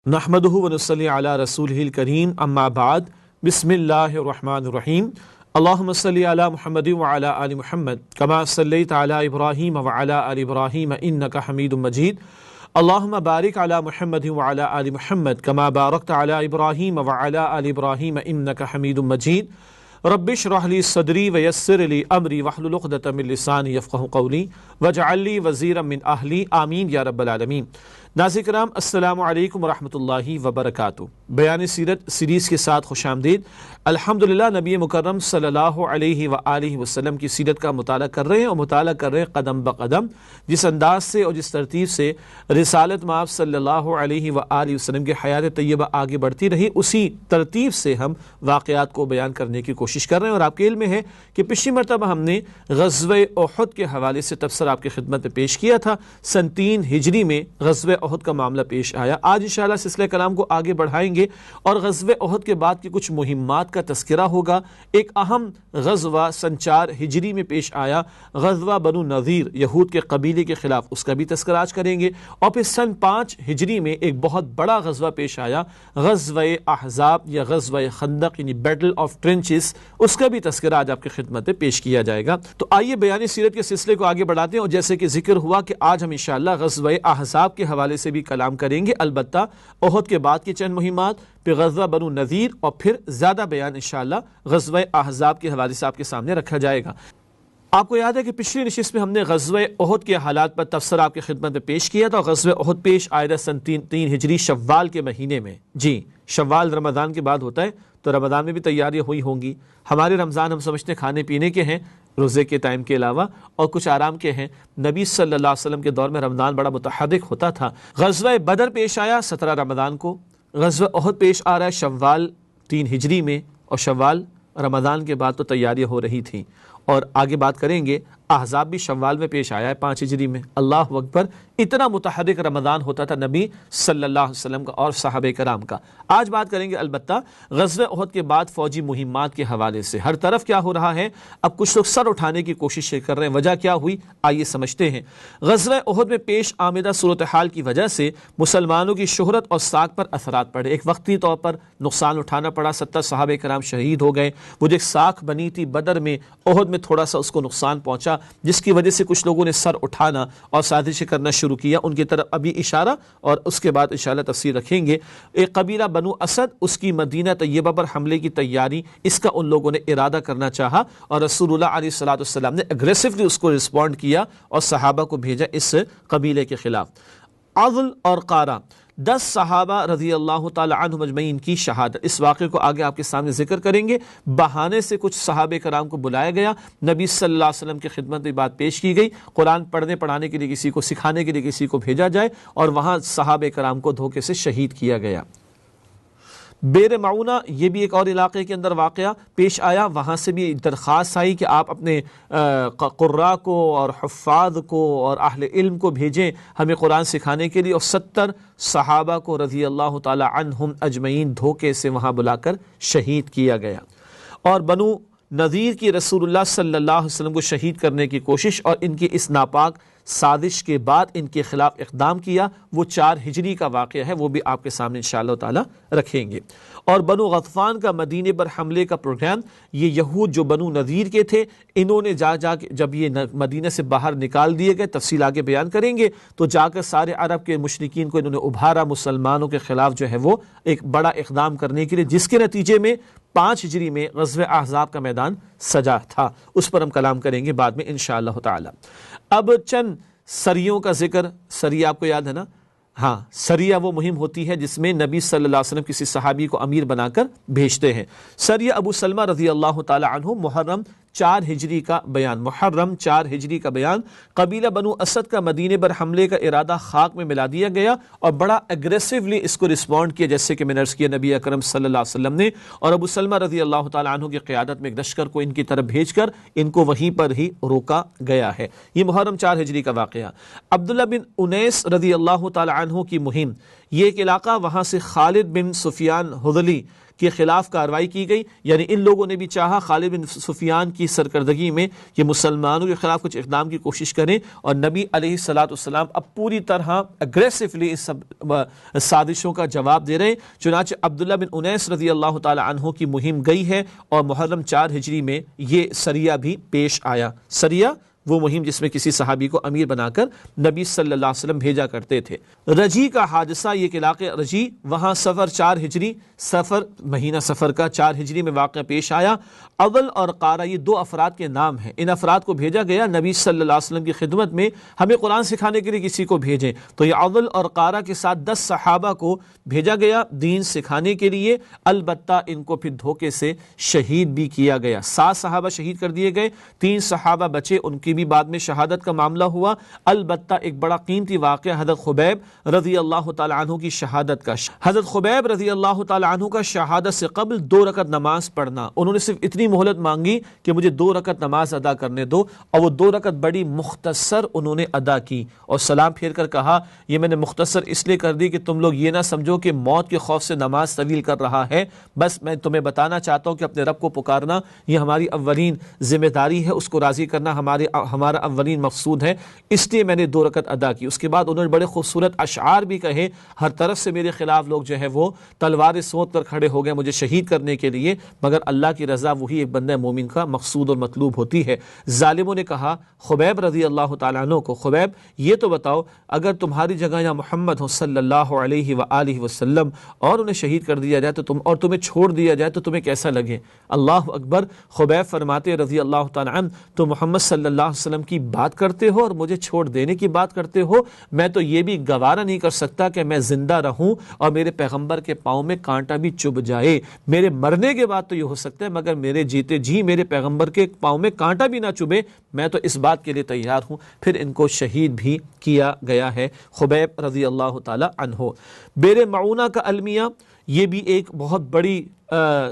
نحمدہ ونصلی علی رسولہ الکریم اما بعد بسم اللہ الرحمن الرحیم اللہم صلی علی محمد وعلی آل محمد کما صلیت علی ابراہیم وعلی آل ابراہیم انکا حمید مجید اللہم بارک علی محمد وعلی آل محمد کما بارکت علی ابراہیم وعلی آل ابراہیم انکا حمید مجید رب اشرح لی صدری ویسر لی امری واحلل عقدۃ من لسانی یفقہوا قولی واجعل لی وزیرا من اہلی آمین یا رب العالمین۔ ناظرین کرام السلام علیکم ورحمۃ اللہ وبرکاتہ۔ بیان سیرت سیریز کے ساتھ خوش آمدید۔ الحمدللہ نبی مکرم صلی اللہ علیہ وآلہ وسلم کی سیرت کا مطالعہ کر رہے ہیں اور مطالعہ کر رہے ہیں قدم بقدم، جس انداز سے اور جس ترتیب سے رسالت مآب صلی اللہ علیہ وآلہ وسلم کی حیات طیبہ آگے بڑھتی رہی، اسی ترتیب سے ہم واقعات کو بیان کرنے کی کوشش کر رہے ہیں۔ اور آپ کے علم میں ہے کہ پچھلی مرتبہ ہم نے غزوہ احد کے حوالے سے تبصرہ آپ کی خدمت میں پیش کیا تھا۔ سن 3 ہجری میں غزوہ احد کا معاملہ پیش آیا۔ آج انشاءاللہ سلسلہ کلام کو آگے بڑھائیں گے اور غزوہ احد کے بعد کی کچھ مہمات کا تذکرہ ہوگا۔ ایک اہم غزوہ سن 4 ہجری میں پیش آیا، غزوہ بنو نذیر، یہود کے قبیلے کے خلاف، اس کا بھی تذکرہ آج کریں گے۔ اور پھر سن 5 ہجری میں ایک بہت بڑا غزوہ پیش آیا، غزوہ احزاب یا غزوہ خندق یعنی بیٹل آف ٹرنچز، اس کا بھی تذکرہ آج آپ کی خدمت میں پیش کیا جائے گا۔ تو آئیے بیان سیرت کے سلسلے کو آگے بڑھاتے ہیں، اور جیسے کہ ذکر ہوا کہ آج ہم انشاءاللہ غزوہ احزاب کے حوالے سے بھی کلام کریں گے، البتہ احد کے بعد کی چند مہمات، پھر غزوہ بنو نذیر، اور پھر زیادہ بیان انشاءاللہ غزوہ احزاب کے حوالے سے آپ کے سامنے رکھا جائے گا۔ آپ کو یاد ہے کہ پچھلی نشست میں ہم نے غزوہ احد کے حالات پر تبصرہ آپ کی خدمت میں پیش کیا تھا۔ غزوہ احد پیش آیا سن 3 ہجری شوال کے مہینے میں۔ جی، شوال رمضان کے بعد ہوتا ہے، تو رمضان میں بھی تیاریاں ہوئی ہوں گی۔ ہمارے رمضان ہم سمجھتے ہیں کھانے پینے کے ہیں روزے کے ٹائم کے علاوہ، اور کچھ آرام کے ہیں۔ نبی صلی اللہ علیہ وسلم کے دور میں رمضان بڑا متحرک ہوتا تھا۔ غزوہ بدر پیش آیا 17 رمضان کو، غزوہ احد پیش آ رہا ہے شوال 3 ہجری میں، اور شوال رمضان کے بعد تو تیاریاں ہو رہی تھیں۔ اور آگے بات کریں گے، احزاب بھی شوال میں پیش آیا ہے 5 ہجری میں۔ اللہ اکبر، اتنا متحرک رمضان ہوتا تھا نبی صلی اللہ علیہ وسلم کا اور صحابہ کرام کا۔ آج بات کریں گے البتہ غزوہ احد کے بعد فوجی مہمات کے حوالے سے۔ ہر طرف کیا ہو رہا ہے، اب کچھ لوگ سر اٹھانے کی کوشش کر رہے ہیں، وجہ کیا ہوئی آئیے سمجھتے ہیں۔ غزوہ احد میں پیش آمدہ صورتحال کی وجہ سے مسلمانوں کی شہرت اور ساکھ پر اثرات پڑے۔ ایک وقتی طور پر نقصان اٹھانا پڑا، 70 صحابہ کرام شہید ہو گئے۔ وہ جو ایک ساکھ بنی تھی بدر میں، احد میں تھوڑا سا اس کو نقصان پہنچا، جس کی وجہ سے کچھ لوگوں نے سر اٹھانا اور سازشیں کرنا شروع کیا۔ ان کی طرف ابھی اشارہ اور اس کے بعد انشاءاللہ تفصیل رکھیں گے۔ ایک قبیلہ بنو اسد، اس کی مدینہ طیبہ پر حملے کی تیاری، اس کا ان لوگوں نے ارادہ کرنا چاہا، اور رسول اللہ علیہ الصلوۃ والسلام نے اگریسولی اس کو رسپونڈ کیا اور صحابہ کو بھیجا اس قبیلے کے خلاف۔ عضل اور قارہ، 10 صحابہ رضی اللہ تعالی عنہم اجمعین کی شہادت، اس واقعے کو آگے آپ کے سامنے ذکر کریں گے۔ بہانے سے کچھ صحابہ کرام کو بلایا گیا، نبی صلی اللہ علیہ وسلم کی خدمت میں بات پیش کی گئی، قرآن پڑھنے پڑھانے کے لیے کسی کو، سکھانے کے لیے کسی کو بھیجا جائے، اور وہاں صحابہ کرام کو دھوکے سے شہید کیا گیا۔ بیر معونہ، یہ بھی ایک اور علاقے کے اندر واقعہ پیش آیا، وہاں سے بھی درخواست آئی کہ آپ اپنے قراء کو اور حفاظ کو اور اہل علم کو بھیجیں ہمیں قرآن سکھانے کے لیے، اور 70 صحابہ کو رضی اللہ تعالی عنہم اجمعین دھوکے سے وہاں بلا کر شہید کیا گیا۔ اور بنو نذیر کی رسول اللہ صلی اللہ علیہ وسلم کو شہید کرنے کی کوشش اور ان کی اس ناپاک سازش کے بعد ان کے خلاف اقدام کیا، وہ 4 ہجری کا واقعہ ہے، وہ بھی آپ کے سامنے انشاءاللہ تعالی رکھیں گے۔ اور بنو غطفان کا مدینے پر حملے کا پروگرام، یہ یہود جو بنو نذیر کے تھے، انہوں نے جا کے جب یہ مدینہ سے باہر نکال دیے گئے، تفصیل آگے بیان کریں گے، تو جا کر سارے عرب کے مشرکین کو انہوں نے ابھارا، مسلمانوں کے خلاف جو ہے وہ ایک بڑا اقدام کرنے کے لیے، جس کے نتیجے میں 5 ہجری میں غزوہ احزاب کا میدان سجا تھا۔ اس پر ہم کلام کریں گے بعد میں انشاءاللہ تعالی۔ اب چند سریوں کا ذکر، سریہ آپ کو یاد ہے نا؟ ہاں، سریہ وہ مہم ہوتی ہے جس میں نبی صلی اللہ علیہ وسلم کسی صحابی کو امیر بنا کر بھیجتے ہیں۔ سریہ ابو سلمہ رضی اللہ تعالی عنہ، محرم 4 ہجری کا بیان، محرم 4 ہجری کا بیان، قبیلہ بنو اسد کا مدینے پر حملے کا ارادہ خاک میں ملا دیا گیا، اور بڑا اگریسولی اس کو رسپونڈ کیا، جیسے کہ میں نے عرض کیا نبی اکرم صلی اللہ علیہ وسلم نے، اور ابو سلمہ رضی اللہ تعالی عنہ کی قیادت میں ایک لشکر کو ان کی طرف بھیج کر ان کو وہیں پر ہی روکا گیا ہے۔ یہ محرم 4 ہجری کا واقعہ۔ عبداللہ بن انیس رضی اللہ تعالی عنہ کی مہم، یہ ایک علاقہ، وہاں سے خالد بن سفیان حذلی کے خلاف کارروائی کی گئی، یعنی ان لوگوں نے بھی چاہا خالد بن سفیان کی سرکردگی میں یہ مسلمانوں کے خلاف کچھ اقدام کی کوشش کریں، اور نبی علیہ الصلوۃ والسلام اب پوری طرح اگریسولی اس سب سازشوں کا جواب دے رہے ہیں۔ چنانچہ عبداللہ بن انیس رضی اللہ تعالی عنہ کی مہم گئی ہے، اور محرم 4 ہجری میں یہ سریہ بھی پیش آیا۔ سریہ وہ مہم جس میں کسی صحابی کو امیر بنا کر نبی صلی اللہ علیہ وسلم بھیجا کرتے تھے۔ رجی کا حادثہ، یہ علاقے رجی وہاں صفر 4 ہجری، صفر مہینہ صفر کا 4 ہجری میں واقعہ پیش آیا۔ اول اور قارہ یہ 2 افراد کے نام ہیں، ان افراد کو بھیجا گیا نبی صلی اللہ علیہ وسلم کی خدمت میں، ہمیں قرآن سکھانے کے لیے کسی کو بھیجیں، تو یہ اول اور قارہ کے ساتھ 10 صحابہ کو بھیجا گیا دین سکھانے کے لیے۔ البتہ ان کو پھر دھوکے سے شہید بھی کیا گیا، 7 صحابہ شہید کر دیے گئے، 3 صحابہ بچے، ان کی بھی بعد میں شہادت کا معاملہ ہوا۔ البتہ ایک بڑا قیمتی واقعہ حضرت خبیب رضی اللہ تعالی عنہ کی شہادت کا۔ حضرت خبیب رضی اللہ تعالی عنہ کا شہادت سے قبل 2 رکعت نماز پڑھنا، انہوں نے صرف اتنی مہلت مانگی کہ مجھے 2 رکعت نماز ادا کرنے دو، اور وہ 2 رکعت بڑی مختصر انہوں نے ادا کی، اور سلام پھیر کر کہا یہ میں نے مختصر اس لیے کر دی کہ تم لوگ یہ نہ سمجھو کہ موت کے خوف سے نماز طویل کر رہا ہے، بس میں تمہیں بتانا چاہتا ہوں کہ اپنے رب کو پکارنا یہ ہماری اولین ذمہ داری ہے، اس کو راضی کرنا ہمارا اولین مقصود ہے، اس لیے میں نے 2 رکعت ادا کی۔ اس کے بعد انہوں نے بڑے خوبصورت اشعار بھی کہے، ہر طرف سے میرے خلاف لوگ جو ہے وہ تلواریں سونت کر کھڑے ہو گئے مجھے شہید کرنے کے لیے، مگر اللہ کی رضا وہی ایک بندہ مومن کا مقصود اور مطلوب ہوتی ہے۔ ظالموں نے کہا خبیب رضی اللہ تعالیٰ عنہ کو، خبیب یہ تو بتاؤ اگر تمہاری جگہ یا محمد صلی اللہ علیہ وآلہ وسلم اور انہیں شہید کر دیا جائے تو اور تمہیں چھوڑ دیا جائے تو تمہیں کیسا لگے؟ اللہ اکبر۔ خبیب فرماتے رضی اللہ تعالیٰ عنہ تو محمد صلی اللہ علیہ وسلم کی بات کرتے ہو اور مجھے چھوڑ دینے کی بات کرتے ہو، میں تو یہ بھی گوارا نہیں کر سکتا کہ میں زندہ رہوں اور میرے پیغمبر کے پاؤں میں کانٹا بھی چبھ جائے، میرے مرنے کے بعد تو یہ ہو سکتا ہے مگر میرے جیتے جی میرے پیغمبر کے پاؤں میں کانٹا بھی نہ چبھے، میں تو اس بات کے لیے تیار ہوں۔ پھر ان کو شہید بھی کیا گیا ہے خبیب رضی اللہ تعالی عنہ۔ بیر معونہ کا المیہ، یہ بھی ایک بہت بڑی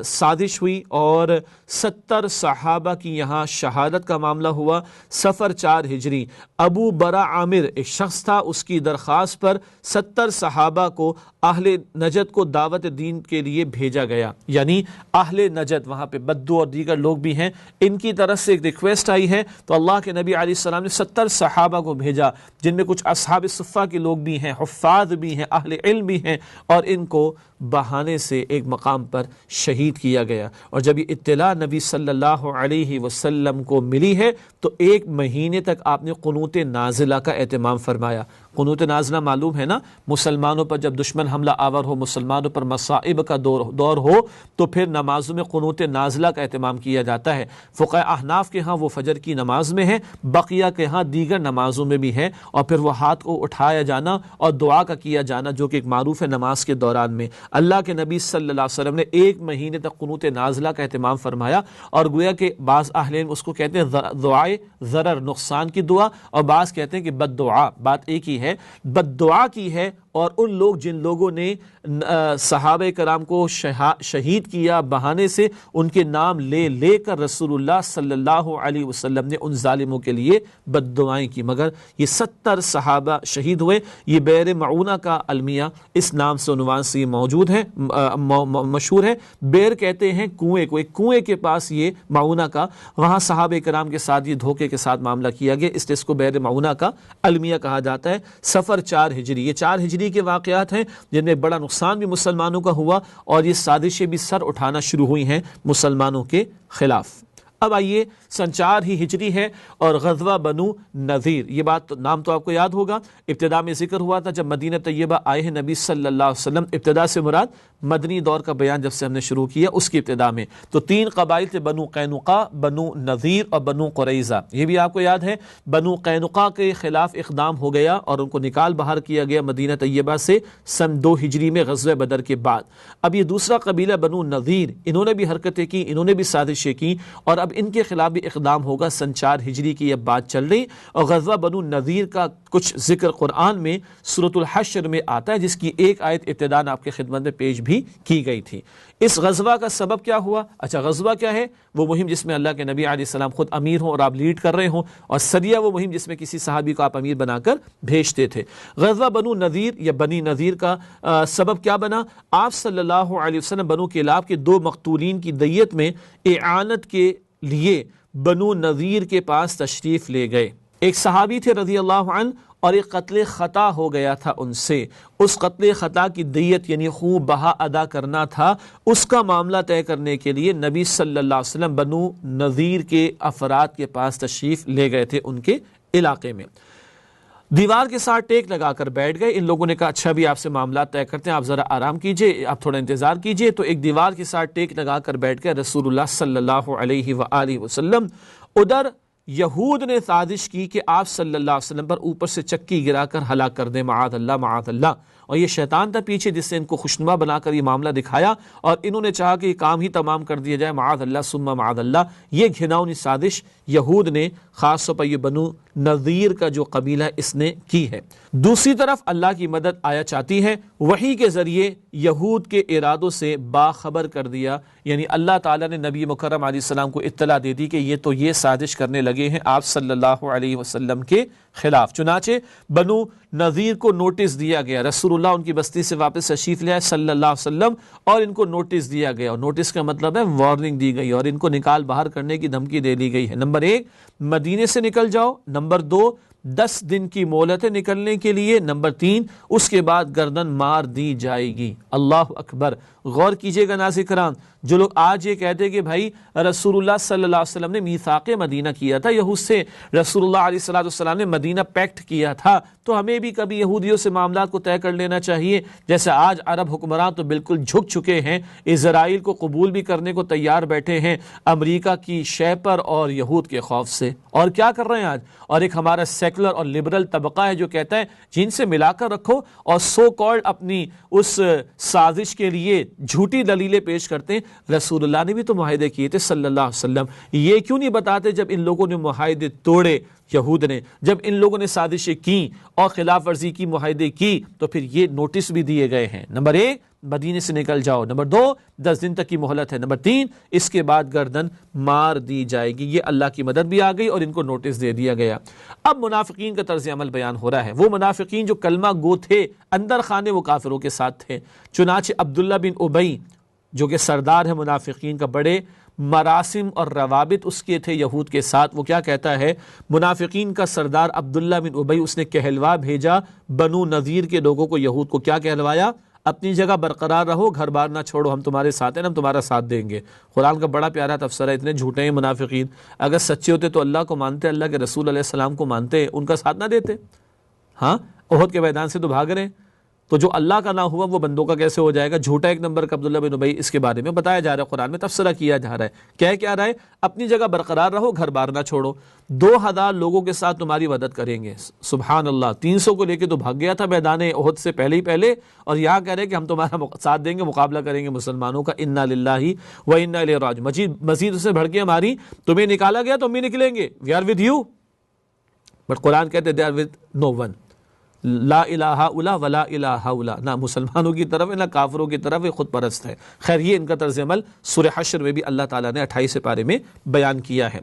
سازش ہوئی اور 70 صحابہ کی یہاں شہادت کا معاملہ ہوا۔ صفر 4 ہجری ابو برا عامر ایک شخص تھا، اس کی درخواست پر 70 صحابہ کو اہل نجد کو دعوت دین کے لیے بھیجا گیا، یعنی اہل نجد وہاں پہ بدو اور دیگر لوگ بھی ہیں، ان کی طرف سے ایک ریکویسٹ آئی ہے، تو اللہ کے نبی علیہ السلام نے 70 صحابہ کو بھیجا جن میں کچھ اصحاب صفہ کے لوگ بھی ہیں، حفاظ بھی ہیں، اہل علم بھی ہیں، اور ان کو بہانے سے ایک مقام پر شہید کیا گیا۔ اور جب یہ اطلاع نبی صلی اللہ علیہ وسلم کو ملی ہے تو 1 مہینے تک آپ نے قنوت نازلہ کا اہتمام فرمایا۔ قنوت نازلہ معلوم ہے نا، مسلمانوں پر جب دشمن حملہ آور ہو، مسلمانوں پر مصائب کا دور ہو تو پھر نمازوں میں قنوت نازلہ کا اہتمام کیا جاتا ہے۔ فقہ احناف کے ہاں وہ فجر کی نماز میں ہے، بقیہ کے ہاں دیگر نمازوں میں بھی ہے، اور پھر وہ ہاتھ کو اٹھایا جانا اور دعا کا کیا جانا جو کہ ایک معروف ہے نماز کے دوران میں۔ اللہ کے نبی صلی اللہ علیہ وسلم نے 1 مہینے تک قنوت نازلہ کا اہتمام فرمایا، اور گویا کہ بعض اہل علم اس کو کہتے ہیں دعائے ضرر نقصان کی دعا، اور بعض کہتے ہیں کہ بد دعا، بات ایک ہی ہے، بد دعا کی ہے۔ اور ان لوگ جن لوگوں نے صحابہ کرام کو شہید کیا بہانے سے، ان کے نام لے لے کر رسول اللہ صلی اللہ علیہ وسلم نے ان ظالموں کے لیے بد دعائیں کی، مگر یہ 70 صحابہ شہید ہوئے۔ یہ بیر معونہ کا المیہ اس نام سے عنوان سے موجود ہے، مشہور ہے۔ بیر کہتے ہیں کنویں کو، ایک کنویں کے پاس یہ معونہ کا، وہاں صحابہ کرام کے ساتھ یہ دھوکے کے ساتھ معاملہ کیا گیا، اس لیے اس کو بیر معونہ کا المیہ کہا جاتا ہے۔ صفر 4 ہجری، یہ 4 ہجری کے واقعات ہیں جن میں بڑا نقصان بھی مسلمانوں کا ہوا اور یہ سازشیں بھی سر اٹھانا شروع ہوئی ہیں مسلمانوں کے خلاف۔ اب آئیے سن 4 ہی ہجری ہے اور غزوہ بنو نذیر، یہ بات نام تو آپ کو یاد ہوگا، ابتدا میں ذکر ہوا تھا جب مدینہ طیبہ آئے ہیں نبی صلی اللہ علیہ وسلم، ابتدا سے مراد مدنی دور کا بیان جب سے ہم نے شروع کیا اس کی ابتدا میں، تو 3 قبائل تھے، بنو قینقاع، بنو نذیر اور بنو قریظہ۔ یہ بھی آپ کو یاد ہے، بنو قینقاع کے خلاف اقدام ہو گیا اور ان کو نکال باہر کیا گیا مدینہ طیبہ سے سن 2 ہجری میں غزوہ بدر کے بعد۔ اب یہ دوسرا قبیلہ بنو نذیر، انہوں نے بھی حرکتیں کی، انہوں نے بھی سازشیں کی، اور اب ان کے خلاف بھی اقدام ہوگا۔ سن 4 ہجری کی یہ بات چل رہی، اور غزوہ بنو نذیر کا کچھ ذکر قرآن میں سورۃ الحشر میں آتا ہے، جس کی ایک آیت ابتداً آپ کے خدمت میں پیش بھی کی گئی تھی۔ اس غزوہ کا سبب کیا ہوا؟ اچھا، غزوہ کیا ہے؟ وہ مہم جس میں اللہ کے نبی علیہ السلام خود امیر ہوں اور آپ لیڈ کر رہے ہوں، اور سریہ وہ مہم جس میں کسی صحابی کو آپ امیر بنا کر بھیجتے تھے۔ غزوہ بنو نذیر یا بنی نذیر کا سبب کیا بنا؟ آپ صلی اللہ علیہ وسلم بنو کلاب کے 2 مقتولین کی دیت میں اعانت کے لیے بنو نذیر کے پاس تشریف لے گئے۔ ایک صحابی تھے رضی اللہ عنہ، اور ایک قتل خطا ہو گیا تھا ان سے، اس قتل خطا کی دیت یعنی خون بہا ادا کرنا تھا، اس کا معاملہ طے کرنے کے لیے نبی صلی اللہ علیہ وسلم بنو نذیر کے افراد کے پاس تشریف لے گئے تھے ان کے علاقے میں۔ دیوار کے ساتھ ٹیک لگا کر بیٹھ گئے۔ ان لوگوں نے کہا اچھا بھی آپ سے معاملات طے کرتے ہیں، آپ ذرا آرام کیجئے، آپ تھوڑا انتظار کیجئے۔ تو ایک دیوار کے ساتھ ٹیک لگا کر بیٹھ گئے رسول اللہ صلی اللہ علیہ وآلہ وسلم۔ ادھر یہود نے سازش کی کہ آپ صلی اللہ علیہ وسلم پر اوپر سے چکی گرا کر ہلاک کر دیں، معاذ اللہ معاذ اللہ، اور یہ شیطان تھا پیچھے جس سے ان کو خوشنما بنا کر یہ معاملہ دکھایا، اور انہوں نے چاہا کہ یہ کام ہی تمام کر دیا جائے، معاذ اللہ ثم معاذ اللہ۔ یہ گھناؤنی سازش یہود نے خاص طور پر یہ بنو نذیر کا جو قبیلہ اس نے کی ہے۔ دوسری طرف اللہ کی مدد آیا چاہتی ہے، وحی کے ذریعے یہود کے ارادوں سے باخبر کر دیا، یعنی اللہ تعالیٰ نے نبی مکرم علیہ السلام کو اطلاع دے دی کہ یہ تو یہ سازش کرنے لگے ہیں آپ صلی اللہ علیہ وسلم کے خلاف۔ چنانچہ بنو نذیر کو نوٹس دیا گیا، رسول اللہ ان کی بستی سے واپس تشریف لے آئے صلی اللہ علیہ وسلم، اور ان کو نوٹس دیا گیا، اور نوٹس کا مطلب ہے وارننگ دی گئی، اور ان کو نکال باہر کرنے کی دھمکی دے دی گئی ہے۔ نمبر 1 مدینے سے نکل جاؤ، نمبر 2 10 دن کی مہلت ہے نکلنے کے لیے، نمبر 3 اس کے بعد گردن مار دی جائے گی۔ اللہ اکبر! غور کیجئے گا ناظرین کرام، جو لوگ آج یہ کہتے ہیں کہ بھائی رسول اللہ صلی اللہ علیہ وسلم نے میثاق مدینہ کیا تھا یہود سے، رسول اللہ علیہ السلام نے مدینہ پیکٹ کیا تھا، تو ہمیں بھی کبھی یہودیوں سے معاملات کو طے کر لینا چاہیے۔ جیسے آج عرب حکمران تو بالکل جھک چکے ہیں، اسرائیل کو قبول بھی کرنے کو تیار بیٹھے ہیں امریکہ کی شے پر اور یہود کے خوف سے۔ اور کیا کر رہے ہیں آج؟ اور ایک ہمارا سیکولر اور لبرل طبقہ ہے جو کہتا ہے جن سے ملا کر رکھو، اور سو کالڈ اپنی اس سازش کے لیے جھوٹی دلیلیں پیش کرتے ہیں۔ رسول اللہ نے بھی تو معاہدے کیے تھے صلی اللہ علیہ وسلم، یہ کیوں نہیں بتاتے جب ان لوگوں نے معاہدے توڑے، یہود نے جب ان لوگوں نے سازشیں کی اور خلاف ورزی کی، معاہدے کی، تو پھر یہ نوٹس بھی دیے گئے ہیں۔ نمبر 1 مدینے سے نکل جاؤ، نمبر 2 10 دن تک کی مہلت ہے، نمبر 3 اس کے بعد گردن مار دی جائے گی۔ یہ اللہ کی مدد بھی آ گئی اور ان کو نوٹس دے دیا گیا۔ اب منافقین کا طرز عمل بیان ہو رہا ہے، وہ منافقین جو کلمہ گو تھے، اندر خانے وہ کافروں کے ساتھ تھے۔ چنانچہ عبداللہ بن ابی جو کہ سردار ہے منافقین کا، بڑے مراسم اور روابط اس کے تھے یہود کے ساتھ، وہ کیا کہتا ہے؟ منافقین کا سردار عبداللہ بن ابی، اس نے کہلوا بھیجا بنو نذیر کے لوگوں کو، یہود کو کیا کہلوایا؟ اپنی جگہ برقرار رہو، گھر بار نہ چھوڑو، ہم تمہارے ساتھ ہیں، ہم تمہارا ساتھ دیں گے۔ قرآن کا بڑا پیارا تفسیر ہے، اتنے جھوٹے ہیں منافقین، اگر سچے ہوتے تو اللہ کو مانتے، اللہ کے رسول علیہ السلام کو مانتے، ان کا ساتھ نہ دیتے۔ ہاں، احد کے میدان سے تو بھاگ رہے ہیں، تو جو اللہ کا نہ ہوا وہ بندوں کا کیسے ہو جائے گا؟ جھوٹا ایک نمبر کا عبداللہ بن ابی، اس کے بارے میں بتایا جا رہا ہے، قرآن میں تفسیرہ کیا جا رہا ہے، کیا رہا ہے؟ اپنی جگہ برقرار رہو، گھر بار نہ چھوڑو، 2000 لوگوں کے ساتھ تمہاری مدد کریں گے۔ سبحان اللہ! 300 کو لے کے تو بھاگ گیا تھا میدان احد سے پہلے، اور یہاں کہہ رہے ہیں کہ ہم تمہارا ساتھ دیں گے، مقابلہ کریں گے مسلمانوں کا۔ انا للہ و انا الیہ راجعون۔ مزید اس نے بھڑکیاں ماری، تمہیں نکالا گیا تم بھی نکلیں گے، we are with you, but Quran کہتے they are with no one, لا الہ الا ولا الہ الا، نہ مسلمانوں کی طرف ہے نہ کافروں کی طرف ہے، خود پرست ہے۔ خیر، یہ ان کا طرز عمل سورہ حشر میں بھی اللہ تعالیٰ نے 28 پارے میں بیان کیا ہے۔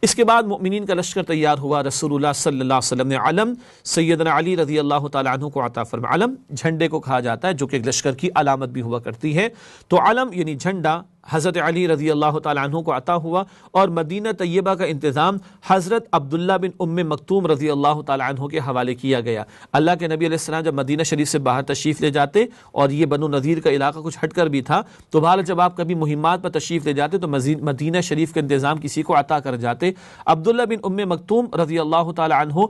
اس کے بعد مؤمنین کا لشکر تیار ہوا، رسول اللہ صلی اللہ علیہ وسلم نے علم سیدنا علی رضی اللہ تعالیٰ عنہ کو عطا فرمایا۔ علم جھنڈے کو کہا جاتا ہے جو کہ ایک لشکر کی علامت بھی ہوا کرتی ہے، تو علم یعنی جھنڈا حضرت علی رضی اللہ تعالیٰ عنہ کو عطا ہوا، اور مدینہ طیبہ کا انتظام حضرت عبداللہ بن ام مکتوم رضی اللہ تعالیٰ عنہ کے حوالے کیا گیا۔ اللہ کے نبی علیہ السلام جب مدینہ شریف سے باہر تشریف لے جاتے، اور یہ بنو نذیر کا علاقہ کچھ ہٹ کر بھی تھا، تو بہرحال جب آپ کبھی مہمات پر تشریف لے جاتے تو مدینہ شریف کا انتظام کسی کو عطا کر جاتے۔ عبداللہ بن ام مکتوم رضی اللہ تعالیٰ عنہ،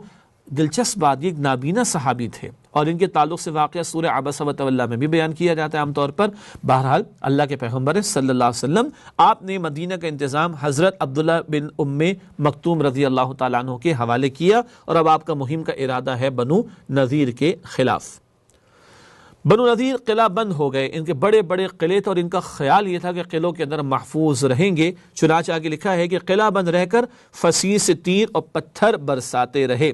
دلچسپ بات، یہ ایک نابینا صحابی تھے، اور ان کے تعلق سے واقعہ سورہ عبس و تولی میں بھی بیان کیا جاتا ہے عام طور پر۔ بہرحال اللہ کے پیغمبر صلی اللہ علیہ وسلم، آپ نے مدینہ کا انتظام حضرت عبداللہ بن ام مکتوم رضی اللہ تعالیٰ عنہ کے حوالے کیا، اور اب آپ کا مہم کا ارادہ ہے بنو نذیر کے خلاف۔ بنو نذیر قلعہ بند ہو گئے، ان کے بڑے بڑے قلعے تھے اور ان کا خیال یہ تھا کہ قلعوں کے اندر محفوظ رہیں گے، چنانچہ آگے لکھا ہے کہ قلعہ بند رہ کر فصیح سے تیر اور پتھر برساتے رہے۔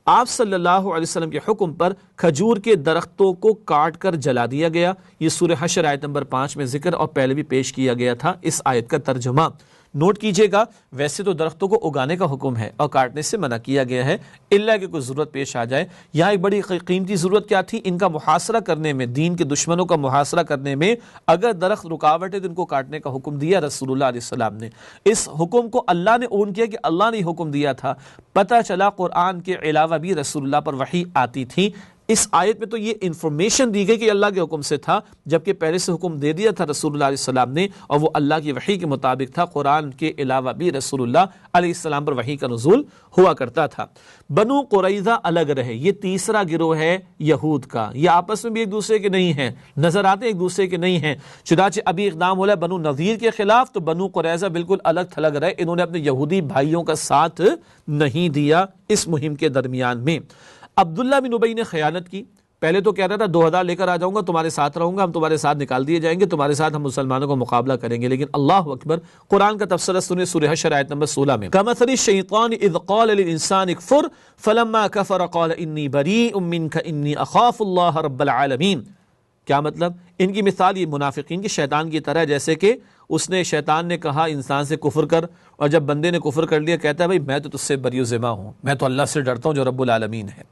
آپ صلی اللہ علیہ وسلم کے حکم پر کھجور کے درختوں کو کاٹ کر جلا دیا گیا۔ یہ سورہ حشر آیت نمبر 5 میں ذکر اور پہلے بھی پیش کیا گیا تھا اس آیت کا ترجمہ۔ نوٹ کیجئے گا، ویسے تو درختوں کو اگانے کا حکم ہے اور کاٹنے سے منع کیا گیا ہے، الا کہ کوئی ضرورت پیش آ جائے۔ یہاں ایک بڑی قیمتی ضرورت کیا تھی؟ ان کا محاصرہ کرنے میں، دین کے دشمنوں کا محاصرہ کرنے میں اگر درخت رکاوٹ ہے تو ان کو کاٹنے کا حکم دیا رسول اللہ علیہ السلام نے۔ اس حکم کو اللہ نے اون کیا کہ اللہ نے حکم دیا تھا۔ پتہ چلا قرآن کے علاوہ بھی رسول اللہ پر وحی آتی تھی۔ اس آیت میں تو یہ انفارمیشن دی گئی کہ اللہ کے حکم سے تھا، جبکہ پہلے سے حکم دے دیا تھا رسول اللہ علیہ السلام نے، اور وہ اللہ کی وحی کے مطابق تھا۔ قرآن کے علاوہ بھی رسول اللہ علیہ السلام پر وحی کا نزول ہوا کرتا تھا۔ بنو قریظہ الگ رہے، یہ تیسرا گروہ ہے یہود کا، یہ آپس میں بھی ایک دوسرے کے نہیں ہیں، نظر آتے ایک دوسرے کے نہیں ہیں۔ چنانچہ ابھی اقدام ہو رہا ہے بنو نذیر کے خلاف، تو بنو قریظہ بالکل الگ تھلگ رہے، انہوں نے اپنے یہودی بھائیوں کا ساتھ نہیں دیا اس مہم کے درمیان میں۔ عبداللہ بن ابی نے خیانت کی، پہلے تو کہہ رہا تھا 2000 لے کر آ جاؤں گا، تمہارے ساتھ رہوں گا، ہم تمہارے ساتھ نکال دیے جائیں گے، تمہارے ساتھ ہم مسلمانوں کو مقابلہ کریں گے، لیکن اللہ اکبر، قرآن کا تفسیرہ سنیں سورہ حشر آیت نمبر 16 میں، کمثل الشیطان اذ قال للانسان اکفر فلما کفر قال انی بریء منک انی اخاف اللہ رب العالمین۔ کیا مطلب؟ ان کی مثال یہ منافقین کے شیطان کی طرح، جیسے کہ شیطان نے کہا انسان سے کفر کر، اور جب بندے نے کفر کر لیا کہتا ہے بھائی میں تو تجھ سے بری و ذمہ ہوں، میں تو اللہ سے ڈرتا ہوں جو رب العالمین ہے۔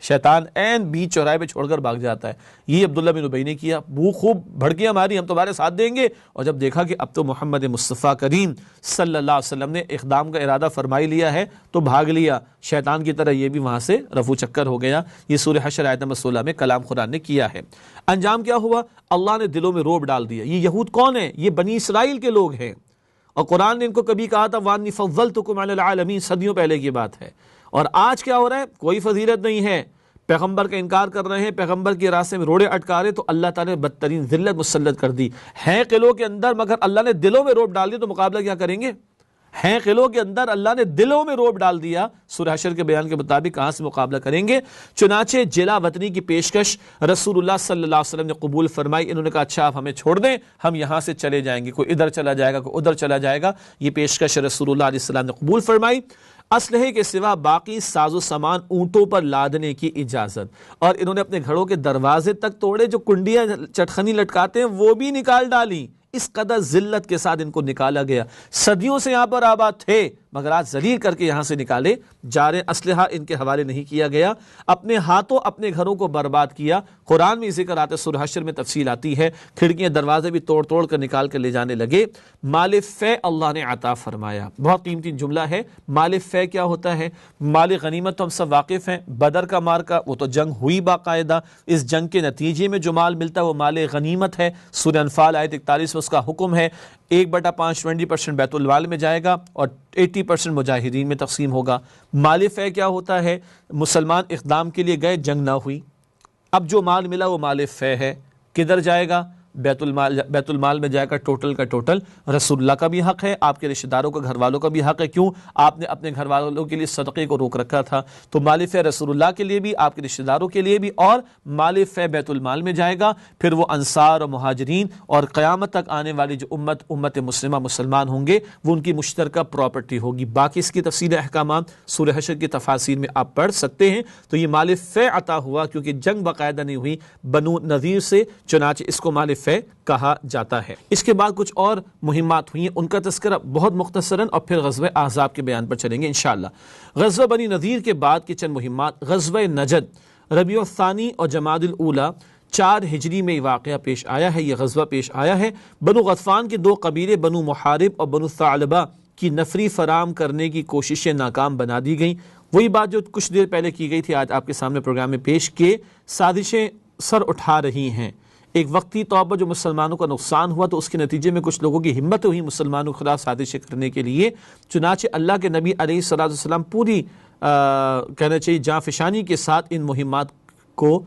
شیطان عین بیچ چوراہے پہ چھوڑ کر بھاگ جاتا ہے۔ یہ عبداللہ بن ابی نے کیا، بو خوب بھڑکیاں ماری ہم تمہارے ساتھ دیں گے، اور جب دیکھا کہ اب تو محمد مصطفیٰ کریم صلی اللہ علیہ وسلم نے اقدام کا ارادہ فرمائی لیا ہے تو بھاگ لیا، شیطان کی طرح یہ بھی وہاں سے رفو چکر ہو گیا۔ یہ سورہ حشر آیت نمبر 16 میں کلام قرآن نے کیا ہے۔ انجام کیا ہوا؟ اللہ نے دلوں میں رعب ڈال دیا۔ یہ یہود کون ہیں؟ یہ بنی اسرائیل کے لوگ ہیں، اور قرآن نے ان کو کبھی کہا تھا وَأَنِّي فَضَّلْتُكُمْ عَلَى الْعَالَمِينَ، صدیوں پہلے کی بات ہے۔ اور آج کیا ہو رہا ہے؟ کوئی فضیلت نہیں ہے، پیغمبر کا انکار کر رہے ہیں، پیغمبر کے راستے میں روڑے اٹکا رہے، تو اللہ تعالیٰ نے بدترین ذلت مسلط کر دی۔ ہیں قلعوں کے اندر مگر اللہ نے دلوں میں رعب ڈال دیا، تو مقابلہ کیا کریں گے؟ ہیں قلعوں کے اندر، اللہ نے دلوں میں رعب ڈال دیا، سورہ حشر کے بیان کے مطابق کہاں سے مقابلہ کریں گے؟ چنانچہ جلا وطنی کی پیشکش رسول اللہ صلی اللہ علیہ وسلم نے قبول فرمائی۔ انہوں نے کہا اچھا آپ ہمیں چھوڑ دیں، ہم یہاں سے چلے جائیں گے، کوئی ادھر چلا جائے گا، کوئی ادھر چلا جائے گا۔ یہ پیشکش رسول اللہ علیہ السلام نے قبول فرمائی۔ اسلحے کے سوا باقی ساز و سامان اونٹوں پر لادنے کی اجازت، اور انہوں نے اپنے گھروں کے دروازے تک توڑے، جو کنڈیاں چٹخنی لٹکاتے ہیں وہ بھی نکال ڈالی۔ اس قدر ذلت کے ساتھ ان کو نکالا گیا۔ صدیوں سے یہاں پر آباد تھے، مگر آج ذلیل کر کے یہاں سے نکالے جا رہے۔ اسلحہ ان کے حوالے نہیں کیا گیا، اپنے ہاتھوں اپنے گھروں کو برباد کیا۔ قرآن میں ذکر آتا ہے، سورہ حشر میں تفصیل آتی ہے، کھڑکیاں دروازے بھی توڑ توڑ کر نکال کر لے جانے لگے۔ مال فے اللہ نے عطا فرمایا، بہت قیمتی جملہ ہے۔ مال فے کیا ہوتا ہے؟ مال غنیمت تو ہم سب واقف ہیں، بدر کا مارکا وہ تو جنگ ہوئی باقاعدہ، اس جنگ کے نتیجے میں جو مال ملتا ہے وہ مال غنیمت ہے۔ سورہ انفال آیت 41 میں اس کا حکم ہے 1/5 20% بیت المال میں جائے گا اور 80% مجاہدین میں تقسیم ہوگا۔ مال فے کیا ہوتا ہے؟ مسلمان اقدام کے لیے گئے، جنگ نہ ہوئی، اب جو مال ملا وہ مال فے ہے، کدھر جائے گا؟ بیت المال میں جائے گا، ٹوٹل کا ٹوٹل۔ رسول اللہ کا بھی حق ہے، آپ کے رشتہ داروں کا، گھر والوں کا بھی حق ہے، کیوں؟ آپ نے اپنے گھر والوں کے لیے صدقے کو روک رکھا تھا، تو مال فے رسول اللہ کے لیے بھی، آپ کے رشتہ داروں کے لیے بھی، اور مال فے بیت المال میں جائے گا۔ پھر وہ انصار اور مہاجرین اور قیامت تک آنے والی جو امت مسلمہ مسلمان ہوں گے وہ ان کی مشترکہ پراپرٹی ہوگی۔ باقی اس کی تفصیل احکامات سورہ حشر کی تفاصیل میں آپ پڑھ سکتے ہیں۔ تو یہ مال فے عطا ہوا کیونکہ جنگ باقاعدہ نہیں ہوئی بنو نذیر سے، چنانچہ اس کو مال فے کہا جاتا ہے۔ اس کے بعد کچھ اور مہمات ہوئی ہیں، ان کا تذکرہ بہت مختصراً، اور پھر غزوہ احزاب کے بیان پر چلیں گے انشاءاللہ۔ غزوہ بنی نذیر کے بعد کی چند مہمات: غزوہ نجد ربیع الثانی اور جمادی الاولیٰ 4 ہجری میں واقعہ پیش آیا ہے، یہ غزوہ پیش آیا ہے۔ بنو غطفان کے 2 قبیلے بنو محارب اور بنو ثعلبہ کی نفری فراہم کرنے کی کوششیں ناکام بنا دی گئیں۔ وہی بات جو کچھ دیر پہلے کی گئی تھی، آج آپ کے سامنے پروگرام میں پیش کیے، سازشیں سر اٹھا رہی ہیں۔ ایک وقتی طور پر جو مسلمانوں کا نقصان ہوا تو اس کے نتیجے میں کچھ لوگوں کی ہمت ہوئی مسلمانوں کے خلاف سازشیں کرنے کے لیے، چنانچہ اللہ کے نبی علیہ الصلوۃ والسلام پوری کہنا چاہیے جاں فشانی کے ساتھ ان مہمات کو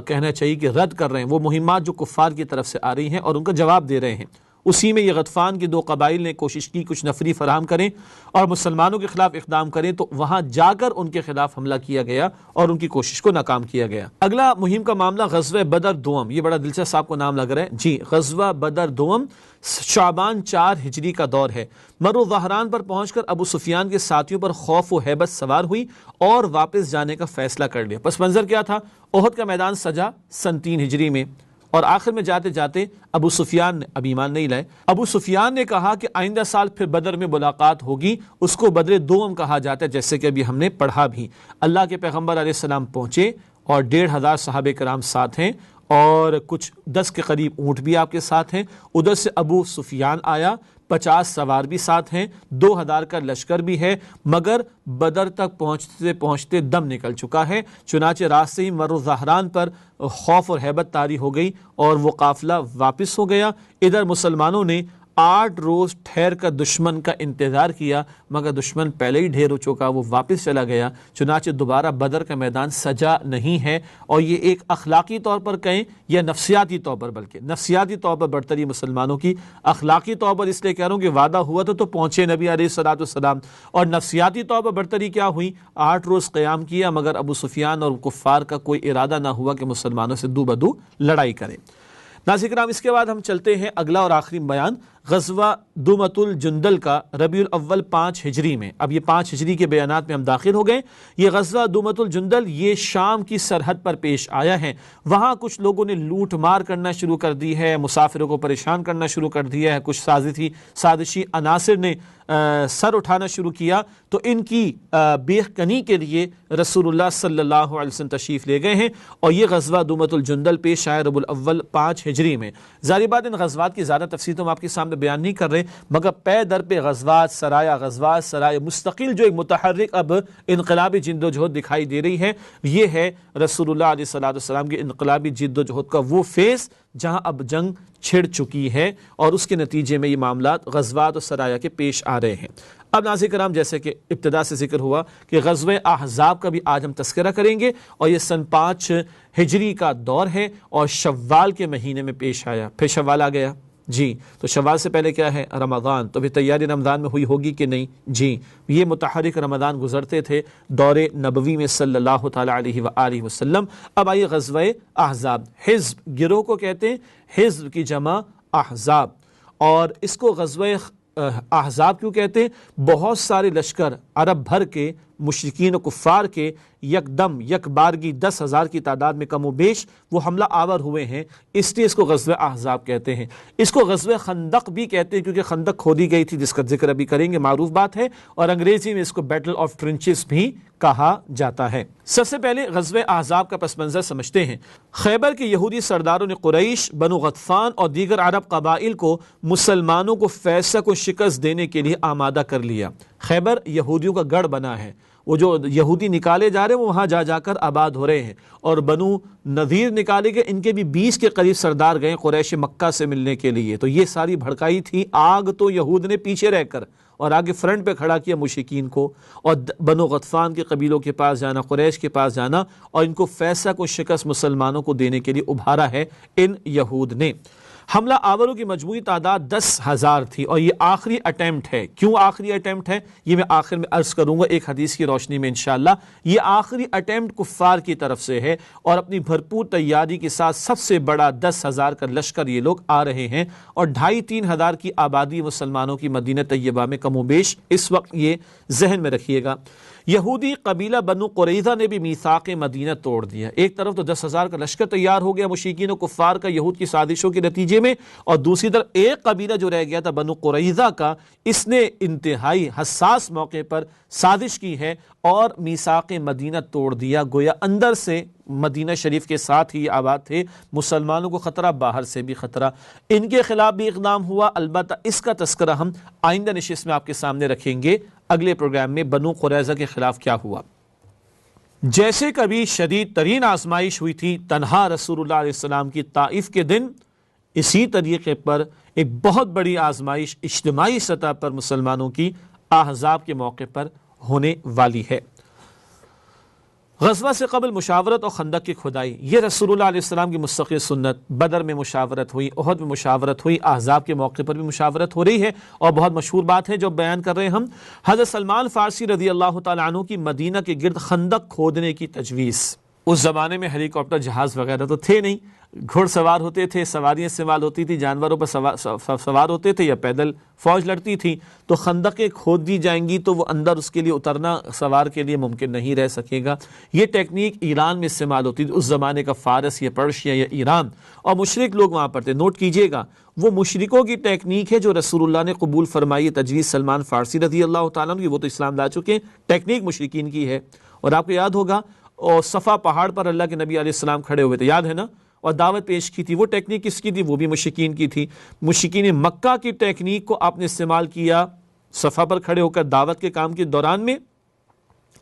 کہنا چاہیے کہ رد کر رہے ہیں، وہ مہمات جو کفار کی طرف سے آ رہی ہیں اور ان کا جواب دے رہے ہیں۔ اسی میں یہ غطفان کے 2 قبائل نے کوشش کی کچھ نفری فراہم کریں اور مسلمانوں کے خلاف اقدام کریں، تو وہاں جا کر ان کے خلاف حملہ کیا گیا اور ان کی کوشش کو ناکام کیا گیا۔ اگلا مہم کا معاملہ غزوہ بدر دوم، یہ بڑا دلچسپ آپ کو نام لگ رہا ہے جی، غزوہ بدر دوم شعبان 4 ہجری کا دور ہے۔ مرو ظہران پر پہنچ کر ابو سفیان کے ساتھیوں پر خوف و ہیبت سوار ہوئی اور واپس جانے کا فیصلہ کر لیا۔ پس منظر کیا تھا؟ احد کا میدان سجا سن 3 ہجری میں، اور آخر میں جاتے جاتے ابو سفیان نے اب ایمان نہیں لائے، ابو سفیان نے کہا کہ آئندہ سال پھر بدر میں ملاقات ہوگی، اس کو بدر دوم کہا جاتا ہے، جیسے کہ ابھی ہم نے پڑھا بھی۔ اللہ کے پیغمبر علیہ السلام پہنچے اور 1500 صحابہ کرام ساتھ ہیں اور کچھ 10 کے قریب اونٹ بھی آپ کے ساتھ ہیں۔ ادھر سے ابو سفیان آیا، 50 سوار بھی ساتھ ہیں، 2000 کا لشکر بھی ہے، مگر بدر تک پہنچتے پہنچتے دم نکل چکا ہے۔ چنانچہ راستے ہی مرو ظہران پر خوف اور ہیبت طاری ہو گئی اور وہ قافلہ واپس ہو گیا۔ ادھر مسلمانوں نے 8 روز ٹھہر کر دشمن کا انتظار کیا، مگر دشمن پہلے ہی ڈھیر ہو چکا، وہ واپس چلا گیا۔ چنانچہ دوبارہ بدر کا میدان سجا نہیں ہے، اور یہ ایک اخلاقی طور پر کہیں یا نفسیاتی طور پر، بلکہ نفسیاتی طور پر برتری مسلمانوں کی، اخلاقی طور پر اس لیے کہہ رہا ہوں کہ وعدہ ہوا تو پہنچے نبی علیہ الصلوۃ والسلام، اور نفسیاتی طور پر برتری کیا ہوئی؟ 8 روز قیام کیا، مگر ابو سفیان اور کفار کا کوئی ارادہ نہ ہوا کہ مسلمانوں سے دو بدو لڑائی کریں۔ ناظرین کرام، اس کے بعد ہم چلتے ہیں اگلا اور آخری بیان غزوہ دومۃ الجندل کا ربیع الاول 5 ہجری میں۔ اب یہ 5 ہجری کے بیانات میں ہم داخل ہو گئے۔ یہ غزوہ دومۃ الجندل یہ شام کی سرحد پر پیش آیا ہے۔ وہاں کچھ لوگوں نے لوٹ مار کرنا شروع کر دی ہے، مسافروں کو پریشان کرنا شروع کر دیا ہے، کچھ سازشی عناصر نے سر اٹھانا شروع کیا، تو ان کی بے کنی کے لیے رسول اللہ صلی اللہ علیہ وسلم تشریف لے گئے ہیں، اور یہ غزوہ دومۃ الجندل پیش آیا ربیع الاول 5 ہجری میں۔ ظاہر بات ان غزوات کی زیادہ تفصیل تو ہم آپ کے سامنے بیان نہیں کر رہے، مگر پے در پہ غزوات سرایہ مستقل جو ایک متحرک اب انقلابی جد و جہد دکھائی دے رہی ہے، یہ ہے رسول اللہ علیہ الصلوۃ والسلام کی انقلابی جد و جہد کا وہ فیز جہاں اب جنگ چھڑ چکی ہے، اور اس کے نتیجے میں یہ معاملات غزوات و سرایہ کے پیش آ رہے ہیں۔ اب ناظرین کرام، جیسے کہ ابتدا سے ذکر ہوا کہ غزوہ احزاب کا بھی آج ہم تذکرہ کریں گے، اور یہ سن 5 ہجری کا دور ہے اور شوال کے مہینے میں پیش آیا۔ پھر شوال آ گیا جی، تو شوال سے پہلے کیا ہے؟ رمضان۔ تو بھی تیاری رمضان میں ہوئی ہوگی کہ نہیں؟ جی، یہ متحرک رمضان گزرتے تھے دور نبوی میں صلی اللہ تعالی علیہ وآلہ وسلم۔ اب آئیے غزوہ احزاب۔ حزب گروہ کو کہتے ہیں، حزب کی جمع احزاب، اور اس کو غزوہ احزاب کیوں کہتے ہیں؟ بہت سارے لشکر عرب بھر کے مشرکین و کفار کے یکدم یک بارگی 10,000 کی تعداد میں کم و بیش وہ حملہ آور ہوئے ہیں، اس لیے اس کو غزوہ احزاب کہتے ہیں۔ اس کو غزوہ خندق بھی کہتے ہیں، کیونکہ خندق کھودی گئی تھی، جس کا ذکر ابھی کریں گے، معروف بات ہے، اور انگریزی میں اس کو بیٹل آف ٹرنچز بھی کہا جاتا ہے۔ سب سے پہلے غزوہ احزاب کا پس منظر سمجھتے ہیں۔ خیبر کے یہودی سرداروں نے قریش، بنو غطفان اور دیگر عرب قبائل کو مسلمانوں کو فیصلہ کو شکست دینے کے لیے آمادہ کر لیا۔ خیبر یہودیوں کا گڑھ بنا ہے، وہ جو یہودی نکالے جا رہے ہیں وہ وہاں جا جا کر آباد ہو رہے ہیں، اور بنو نذیر نکالے گئے، ان کے بھی 20 کے قریب سردار گئے قریش مکہ سے ملنے کے لیے۔ تو یہ ساری بھڑکائی تھی، آگ تو یہود نے پیچھے رہ کر اور آگے فرنٹ پہ کھڑا کیا مشرکین کو، اور بنو غطفان کے قبیلوں کے پاس جانا، قریش کے پاس جانا، اور ان کو فیصلہ کو شکست مسلمانوں کو دینے کے لیے ابھارا ہے ان یہود نے۔ حملہ آوروں کی مجموعی تعداد 10,000 تھی، اور یہ آخری اٹیمپٹ ہے۔ کیوں آخری اٹیمپٹ ہے؟ یہ میں آخر میں عرض کروں گا ایک حدیث کی روشنی میں انشاءاللہ۔ یہ آخری اٹیمپٹ کفار کی طرف سے ہے، اور اپنی بھرپور تیاری کے ساتھ سب سے بڑا 10,000 کا لشکر یہ لوگ آ رہے ہیں، اور 2,500-3 ہزار کی آبادی مسلمانوں کی مدینہ طیبہ میں کم و بیش اس وقت، یہ ذہن میں رکھیے گا۔ یہودی قبیلہ بنو قریظہ نے بھی میثاق مدینہ توڑ دیا۔ ایک طرف تو 10,000 کا لشکر تیار ہو گیا مشرکین و کفار کا یہود کی سازشوں کے نتیجے میں، اور دوسری طرف ایک قبیلہ جو رہ گیا تھا بنو قریظہ کا، اس نے انتہائی حساس موقع پر سازش کی ہے اور میثاق مدینہ توڑ دیا۔ گویا اندر سے مدینہ شریف کے ساتھ ہی آباد تھے، مسلمانوں کو خطرہ، باہر سے بھی خطرہ، ان کے خلاف بھی اقدام ہوا۔ البتہ اس کا تذکرہ ہم آئندہ نشست میں آپ کے سامنے رکھیں گے اگلے پروگرام میں، بنو قریظہ کے خلاف کیا ہوا۔ جیسے کبھی شدید ترین آزمائش ہوئی تھی تنہا رسول اللہ علیہ السلام کی طائف کے دن، اسی طریقے پر ایک بہت بڑی آزمائش اجتماعی سطح پر مسلمانوں کی احزاب کے موقع پر ہونے والی ہے۔ غزوہ سے قبل مشاورت اور خندق کی کھدائی، یہ رسول اللہ علیہ السلام کی مستقل سنت۔ بدر میں مشاورت ہوئی، احد میں مشاورت ہوئی، احزاب کے موقع پر بھی مشاورت ہو رہی ہے، اور بہت مشہور بات ہے جو بیان کر رہے ہیں ہم، حضرت سلمان فارسی رضی اللہ تعالیٰ عنہ کی مدینہ کے گرد خندق کھودنے کی تجویز۔ اس زمانے میں ہیلی کاپٹر جہاز وغیرہ تو تھے نہیں، گھڑ سوار ہوتے تھے، سواریاں استعمال ہوتی تھی، جانوروں پر سوار ہوتے تھے یا پیدل فوج لڑتی تھی، تو خندقیں کھود دی جائیں گی تو وہ اندر اس کے لیے اترنا سوار کے لیے ممکن نہیں رہ سکے گا۔ یہ ٹیکنیک ایران میں استعمال ہوتی تھی، اس زمانے کا فارس یا پرشیا یا ایران، اور مشرک لوگ وہاں پر تھے۔ نوٹ کیجئے گا، وہ مشرکوں کی ٹیکنیک ہے جو رسول اللہ نے قبول فرمائی، تجویز سلمان فارسی رضی اللہ تعالیٰ عنہ کی، وہ تو اسلام لا چکے ہیں، ٹیکنیک مشرکین کی ہے۔ اور آپ کو یاد ہوگا، اور صفا پہاڑ پر اللہ کے نبی علیہ السلام کھڑے ہوئے تھے، یاد ہے نا، اور دعوت پیش کی تھی۔ وہ ٹیکنیک کس کی تھی؟ وہ بھی مشرکین کی تھی۔ مشرکین مکہ کی ٹیکنیک کو آپ نے استعمال کیا صفا پر کھڑے ہو کر دعوت کے کام کے دوران میں،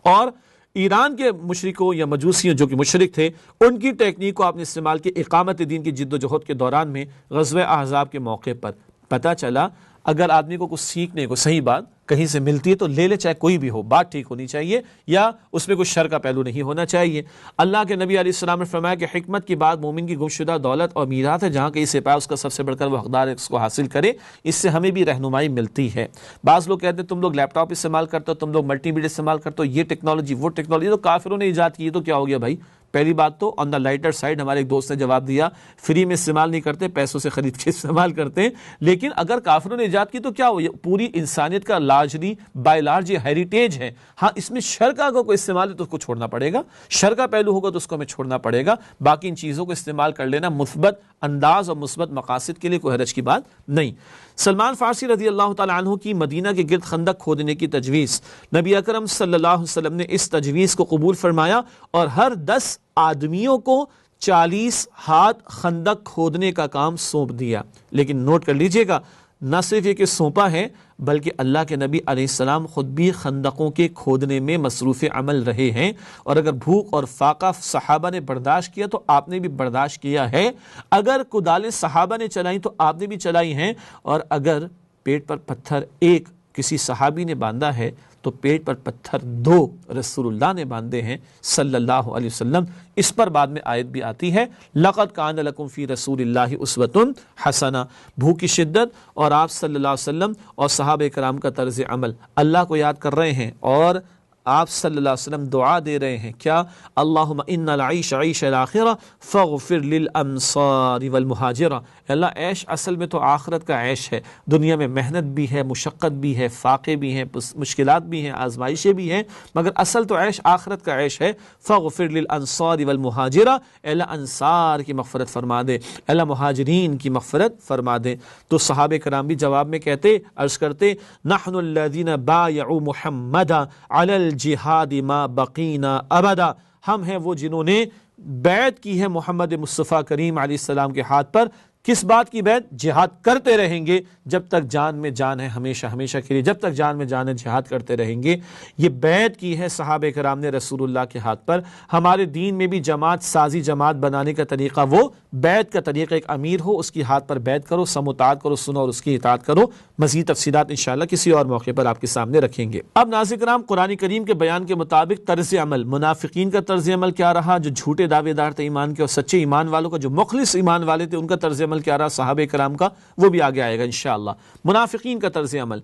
اور ایران کے مشرکوں یا مجوسیوں جو کہ مشرک تھے، ان کی ٹیکنیک کو آپ نے استعمال کیا اقامت دین کی جد و جہد کے دوران میں غزوہ احزاب کے موقع پر۔ پتہ چلا اگر آدمی کو کچھ سیکھنے کو صحیح بات کہیں سے ملتی ہے تو لے لے، چاہے کوئی بھی ہو، بات ٹھیک ہونی چاہیے یا اس میں کوئی شر کا پہلو نہیں ہونا چاہیے۔ اللہ کے نبی علیہ السلام نے فرمایا کہ حکمت کی بات مومن کی گمشدہ دولت اور میراث ہے، جہاں کہیں سے پائے اس کا سب سے بڑھ کر وہ حقدار ہے اس کو حاصل کرے، اس سے ہمیں بھی رہنمائی ملتی ہے۔ بعض لوگ کہتے ہیں تم لوگ لیپ ٹاپ استعمال کرتے ہو، تم لوگ ملٹی میڈیا استعمال کرتے ہو، یہ ٹیکنالوجی وہ ٹیکنالوجی تو کافروں نے ایجاد کی، تو کیا ہو گیا بھائی؟ پہلی بات تو آن دا لائٹر سائڈ ہمارے ایک دوست نے جواب دیا، فری میں استعمال نہیں کرتے، پیسوں سے خرید کے استعمال کرتے ہیں، لیکن اگر کافروں نے ایجاد کی تو کیا ہو، پوری انسانیت کا لارجلی بائی لارج یہ ہیریٹیج ہے۔ ہاں اس میں شر کا اگر کوئی استعمال ہے تو اس کو چھوڑنا پڑے گا، شر کا پہلو ہوگا تو اس کو ہمیں چھوڑنا پڑے گا، باقی ان چیزوں کو استعمال کر لینا مثبت انداز اور مثبت مقاصد کے لیے کوئی حرج کی بات نہیں۔ سلمان فارسی رضی اللہ تعالیٰ عنہ کی مدینہ کے گرد خندق کھودنے کی تجویز، نبی اکرم صلی اللہ علیہ وسلم نے اس تجویز کو قبول فرمایا اور ہر 10 آدمیوں کو 40 ہاتھ خندق کھودنے کا کام سونپ دیا۔ لیکن نوٹ کر لیجئے گا، نہ صرف یہ کہ سونپا ہے بلکہ اللہ کے نبی علیہ السلام خود بھی خندقوں کے کھودنے میں مصروف عمل رہے ہیں، اور اگر بھوک اور فاقہ صحابہ نے برداشت کیا تو آپ نے بھی برداشت کیا ہے، اگر کدالیں صحابہ نے چلائیں تو آپ نے بھی چلائی ہیں، اور اگر پیٹ پر پتھر ایک کسی صحابی نے باندھا ہے تو پیٹ پر پتھر 2 رسول اللہ نے باندھے ہیں صلی اللہ علیہ وسلم۔ اس پر بعد میں آیت بھی آتی ہے، لَقَدْ كَانَ لَكُمْ فِي رَسُولِ اللَّهِ أُسْوَةٌ حَسَنَةٌ۔ بھوک کی شدت اور آپ صلی اللہ علیہ وسلم اور صحابہ کرام کا طرز عمل، اللہ کو یاد کر رہے ہیں، اور آپ صلی اللہ علیہ وسلم دعا دے رہے ہیں کیا؟ اللہم ان العیش عیش الاخرہ فاغفر للانصار والمہاجرہ۔ اللہ عیش اصل میں تو آخرت کا عیش ہے، دنیا میں محنت بھی ہے، مشقت بھی ہے، فاقے بھی ہیں، مشکلات بھی ہیں، آزمائشیں بھی ہیں، مگر اصل تو عیش آخرت کا عیش ہے۔ فاغفر للانصار والمہاجرہ، اللہ انصار کی مغفرت فرما دے، اللہ مہاجرین کی مغفرت فرما دے۔ تو صحابہ کرام بھی جواب میں کہتے، عرض کرتے، نحن الذین بایعوا محمدا علی الجہاد ما بقینا ابدا، ہم ہیں وہ جنہوں نے بیعت کی ہے محمد مصطفیٰ کریم علیہ السلام کے ہاتھ پر۔ کس بات کی بیعت؟ جہاد کرتے رہیں گے جب تک جان میں جان ہے، ہمیشہ ہمیشہ کے لیے جب تک جان میں جان ہے جہاد کرتے رہیں گے۔ یہ بیعت کی ہے صحابہ کرام نے رسول اللہ کے ہاتھ پر۔ ہمارے دین میں بھی جماعت سازی، جماعت بنانے کا طریقہ وہ بیعت کا طریقہ، ایک امیر ہو اس کی ہاتھ پر بیعت کرو، سم و طاعت کرو، سنو اور اس کی اطاعت کرو۔ مزید تفصیلات انشاءاللہ کسی اور موقع پر آپ کے سامنے رکھیں گے۔ اب ناظرین کرام، قرآن کریم کے بیان کے مطابق طرز عمل، منافقین کا طرز عمل کیا رہا، جو جھوٹے دعوے دار تھے ایمان کے، اور سچے ایمان والوں کا، جو مخلص ایمان والے تھے، ان کا طرز عمل کیا رہا صحابہ کرام کا، وہ بھی آگے آئے گا انشاءاللہ۔ منافقین کا طرز عمل،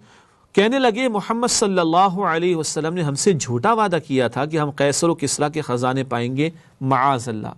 کہنے لگے محمد صلی اللہ علیہ وسلم نے ہم سے جھوٹا وعدہ کیا تھا کہ ہم قیصر و کسریٰ کے خزانے پائیں گے، معاذ اللہ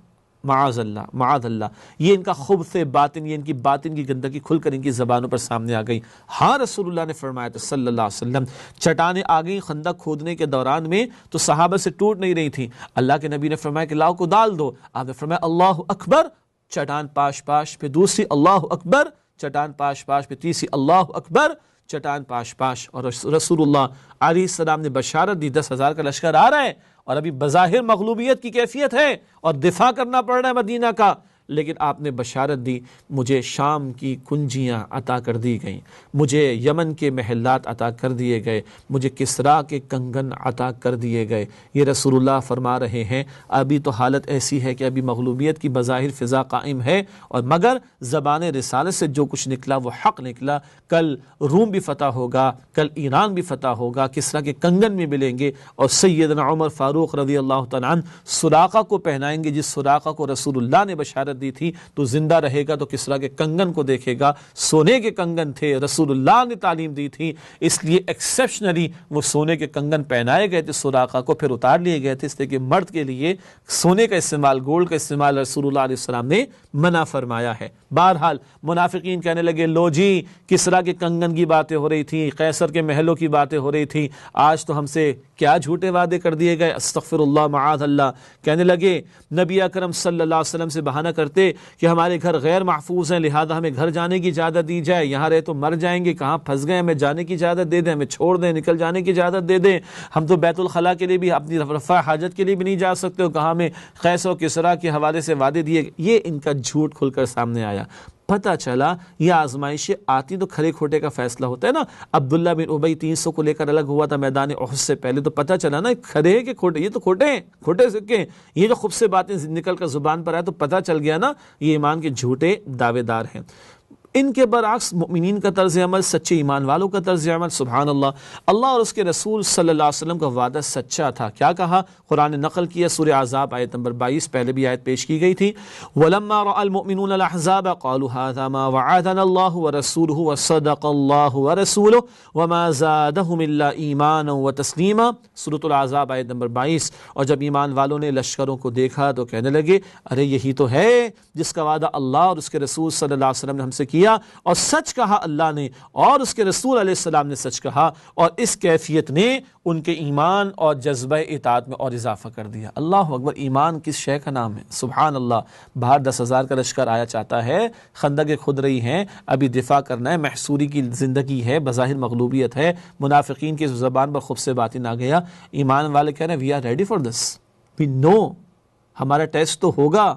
معاذ اللہ معاذ اللہ۔ یہ ان کا خبث باطن، یہ ان کی باطن کی گندگی کھل کر ان کی زبانوں پر سامنے آ گئی۔ ہاں رسول اللہ نے فرمایا تھا صلی اللہ علیہ وسلم، چٹانیں آ گئیں خندق کھودنے کے دوران میں تو صحابہ سے ٹوٹ نہیں رہی تھیں، اللہ کے نبی نے فرمایا کہ لاؤ کو ڈال دو، آپ نے فرمایا اللہ اکبر، چٹان پاش پاش، پہ دوسری اللہ اکبر، چٹان پاش پاش، پہ تیسری اللہ اکبر، چٹان پاش پاش۔ اور رسول اللہ علیہ السلام نے بشارت دی 10,000 کا لشکر آ رہا ہے، اور ابھی بظاہر مغلوبیت کی کیفیت ہے اور دفاع کرنا پڑ رہا ہے مدینہ کا، لیکن آپ نے بشارت دی مجھے شام کی کنجیاں عطا کر دی گئیں، مجھے یمن کے محلات عطا کر دیے گئے، مجھے کسریٰ کے کنگن عطا کر دیے گئے۔ یہ رسول اللہ فرما رہے ہیں ابھی تو حالت ایسی ہے کہ ابھی مغلوبیت کی بظاہر فضا قائم ہے، اور مگر زبان رسالت سے جو کچھ نکلا وہ حق نکلا۔ کل روم بھی فتح ہوگا، کل ایران بھی فتح ہوگا، کسریٰ کے کنگن بھی ملیں گے، اور سیدنا عمر فاروق رضی اللہ تعالیٰ عنہ سراقہ کو پہنائیں گے، جس سراقہ کو رسول اللہ نے بشارت دی تھی تو زندہ رہے گا تو کسریٰ کے کنگن کو دیکھے گا۔ سونے کے کنگن تھے، رسول اللہ نے تعلیم دی تھی، اس لیے ایکسیپشنلی وہ سونے کے کنگن پہنائے گئے تھے سراقہ کو، پھر اتار لیے گئے تھے، اس لیے کہ مرد کے لیے سونے کا استعمال، گولڈ کا استعمال رسول اللہ علیہ السلام نے منع فرمایا ہے۔ بہرحال منافقین کہنے لگے لو جی کسریٰ کے کنگن کی باتیں ہو رہی تھیں، قیصر کے محلوں کی باتیں ہو رہی تھیں، آج تو ہم سے کیا جھوٹے وعدے کر دیے گئے، استغفر اللہ معاذ اللہ۔ کہنے لگے نبی اکرم صلی اللہ علیہ وسلم سے بہانہ کرتے کہ ہمارے گھر غیر محفوظ ہیں، لہذا ہمیں گھر جانے کی اجازت دی جائے، یہاں رہے تو مر جائیں گے، کہاں پھنس گئے، ہمیں جانے کی اجازت دے دیں، ہمیں چھوڑ دیں، نکل جانے کی اجازت دے دیں، ہم تو بیت الخلاء کے لیے بھی، اپنی رفع حاجت کے لیے بھی نہیں جا سکتے، اور کہاں ہمیں قیصر و کسریٰ کے حوالے سے وعدے دیے گئے۔ یہ ان کا جھوٹ کھل کر سامنے آیا۔ پتہ چلا یہ آزمائشیں آتی تو کھڑے کھوٹے کا فیصلہ ہوتا ہے نا۔ عبداللہ بن ابی 300 کو لے کر الگ ہوا تھا میدان احد سے پہلے، تو پتہ چلا نا کھڑے ہیں کہ کھوٹے، یہ تو کھوٹے ہیں، کھوٹے سکے ہیں، یہ جو خود سے باتیں نکل کر زبان پر آئے تو پتہ چل گیا نا یہ ایمان کے جھوٹے دعوے دار ہیں۔ ان کے برعکس مؤمنین کا طرز عمل، سچے ایمان والوں کا طرز عمل، سبحان اللہ، اللہ اور اس کے رسول صلی اللہ علیہ وسلم کا وعدہ سچا تھا۔ کیا کہا؟ قرآن نے نقل کیا، سورہ احزاب آیت نمبر 22، پہلے بھی آیت پیش کی گئی تھی، وَلَمَّا رَأَى الْمُؤْمِنُونَ الْأَحْزَابَ قَالُوا هَذَا مَا وَعَدَنَا اللَّهُ وَرَسُولُهُ وَصَدَقَ اللَّهُ وَرَسُولُهُ وَمَا زَادَهُمْ إِلَّا إِيمَانًا وَتَسْلِيمًا، سورۃ الاحزاب آیت نمبر 22۔ اور جب ایمان والوں نے لشکروں کو دیکھا تو کہنے لگے ارے یہی تو ہے جس کا وعدہ اللہ اور اس کے رسول صلی اللہ علیہ وسلم نے ہم سے کیا، اور سچ کہا اللہ نے اور اس کے رسول علیہ السلام نے سچ کہا، اور اس کیفیت نے ان کے ایمان اور جذبہ اطاعت میں اور اضافہ کر دیا۔ اللہ اکبر، ایمان کس شے کا نام ہے، سبحان اللہ۔ باہر 10,000 کا لشکر آیا چاہتا ہے، خندق خود رہی ہیں، ابھی دفاع کرنا ہے، محصوری کی زندگی ہے، بظاہر مغلوبیت ہے، منافقین کی زبان پر خود سے باتیں نہ گیا، ایمان والے کہہ رہے ہیں we are ready for this, we know, ہمارا ٹیسٹ تو ہوگا۔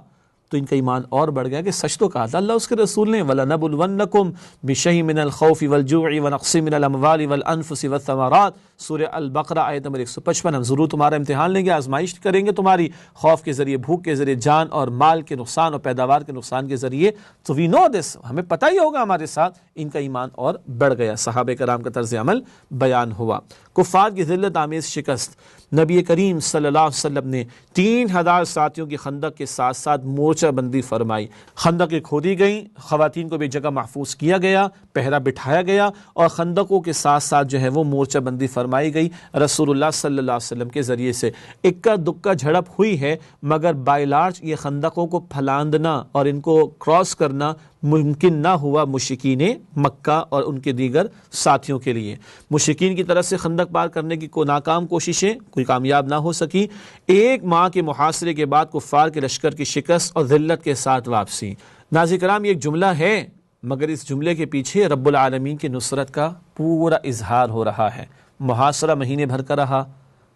تو ان کا ایمان اور بڑھ گیا کہ سچ تو کہا تھا اللہ اس کے رسول نے، وَلَنَبْلُوَنَّكُمْ بِشَيْءٍ مِّنَ الْخَوْفِ وَالْجُوعِ وَنَقْصٍ مِّنَ الْأَمْوَالِ وَالْأَنفُسِ وَالثَّمَرَاتِ، سورہ البقرہ آیت نمبر 155۔ ہم ضرور تمہارا امتحان لیں گے، آزمائش کریں گے تمہاری، خوف کے ذریعے، بھوک کے ذریعے، جان اور مال کے نقصان اور پیداوار کے نقصان کے ذریعے۔ تو وی نو دس، ہمیں پتہ ہی ہوگا ہمارے ساتھ۔ ان کا ایمان اور بڑھ گیا، صحابہ کرام کا طرز عمل بیان ہوا۔ کفار کی ذلت آمیز شکست، نبی کریم صلی اللہ علیہ وسلم نے 3000 ساتھیوں کی خندق کے ساتھ ساتھ مورچہ بندی فرمائی، خندقیں کھودی گئیں، خواتین کو بھی جگہ محفوظ کیا گیا، پہرا بٹھایا گیا، اور خندقوں کے ساتھ ساتھ جو ہے وہ مورچہ بندی فرمائی گئی رسول اللہ صلی اللہ علیہ وسلم کے ذریعے سے۔ اکا دکا جھڑپ ہوئی ہے، مگر بائی لارج یہ خندقوں کو پھلاندنا اور ان کو کراس کرنا ممکن نہ ہوا مشرکین مکہ اور ان کے دیگر ساتھیوں کے لیے۔ مشرکین کی طرف سے خندق پار کرنے کی ناکام کوششیں کوئی کامیاب نہ ہو سکی۔ 1 ماہ کے محاصرے کے بعد کفار کے لشکر کی شکست اور ذلت کے ساتھ واپسی۔ ناظرین کرام، یہ ایک جملہ ہے، مگر اس جملے کے پیچھے رب العالمین کی نصرت کا پورا اظہار ہو رہا ہے۔ محاصرہ مہینے بھر کا رہا،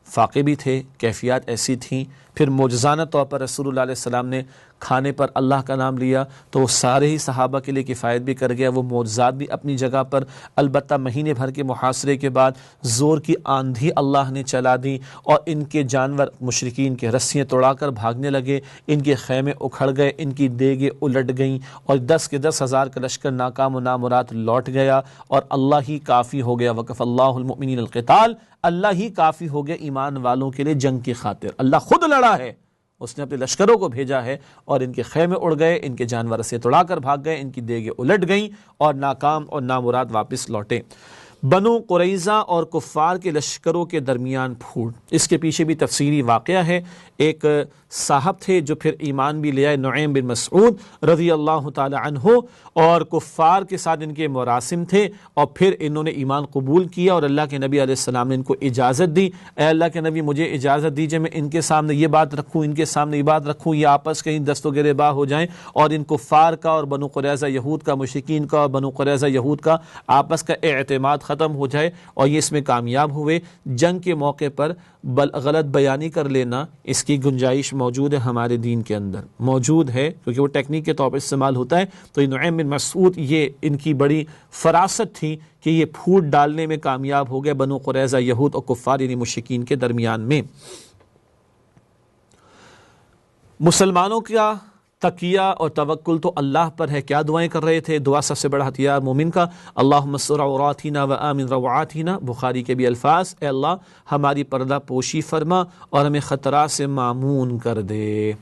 فاقے بھی تھے، کیفیات ایسی تھیں، پھر معجزانہ طور پر رسول اللہ علیہ السلام نے کھانے پر اللہ کا نام لیا تو وہ سارے ہی صحابہ کے لیے کفایت بھی کر گیا، وہ معجزات بھی اپنی جگہ پر۔ البتہ مہینے بھر کے محاصرے کے بعد زور کی آندھی اللہ نے چلا دی، اور ان کے جانور مشرکین کے رسیاں توڑا کر بھاگنے لگے، ان کے خیمے اکھڑ گئے، ان کی دیگیں الٹ گئیں، اور 10 کے 10,000 کا لشکر ناکام و نامراد لوٹ گیا، اور اللہ ہی کافی ہو گیا۔ وَكَفَى اللَّهُ الْمُؤْمِنِينَ الْقِتَالَ، اللہ ہی کافی ہو گیا ایمان والوں کے لیے جنگ کی خاطر۔ اللہ خود لڑا ہے، اس نے اپنے لشکروں کو بھیجا ہے، اور ان کے خیمے اڑ گئے، ان کے جانور سے توڑا کر بھاگ گئے، ان کی دیگیں الٹ گئیں، اور ناکام اور نامراد واپس لوٹے۔ بنو قریظہ اور کفار کے لشکروں کے درمیان پھوٹ، اس کے پیچھے بھی تفصیلی واقعہ ہے۔ ایک صاحب تھے جو پھر ایمان بھی لے آئے، نعیم بن مسعود رضی اللہ تعالی عنہ، اور کفار کے ساتھ ان کے مراسم تھے، اور پھر انہوں نے ایمان قبول کیا، اور اللہ کے نبی علیہ السلام نے ان کو اجازت دی، اے اللہ کے نبی مجھے اجازت دیجئے میں ان کے سامنے یہ بات رکھوں، ان کے سامنے یہ بات رکھوں، یہ آپس کہیں دست و گریباں ہو جائیں، اور ان کفار کا اور بنو قریظہ یہود کا، مشرکین کا اور بنو قریظہ یہود کا آپس کا اعتماد ختم ہو جائے اور یہ اس میں کامیاب ہوئے، جنگ کے موقع پر غلط بیانی کر لینا، اس کی گنجائش موجود ہے ہمارے دین کے اندر، موجود ہے، کیونکہ وہ ٹیکنیک کے طور پر استعمال ہوتا ہے۔ تو یہ نعیم بن مسعود، یہ ان کی بڑی فراست تھی کہ یہ پھوٹ ڈالنے میں کامیاب ہو گئے بنو قریظہ، یہود اور کفار یعنی مشرکین کے درمیان میں۔ مسلمانوں کا تقیہ اور توکل تو اللہ پر ہے۔ کیا دعائیں کر رہے تھے؟ دعا سب سے بڑا ہتھیار مومن کا، اللہم استر عوراتنا وآمن روعاتنا، بخاری کے بھی الفاظ، اے اللہ ہماری پردہ پوشی فرما اور ہمیں خطرات سے معمون کر دے۔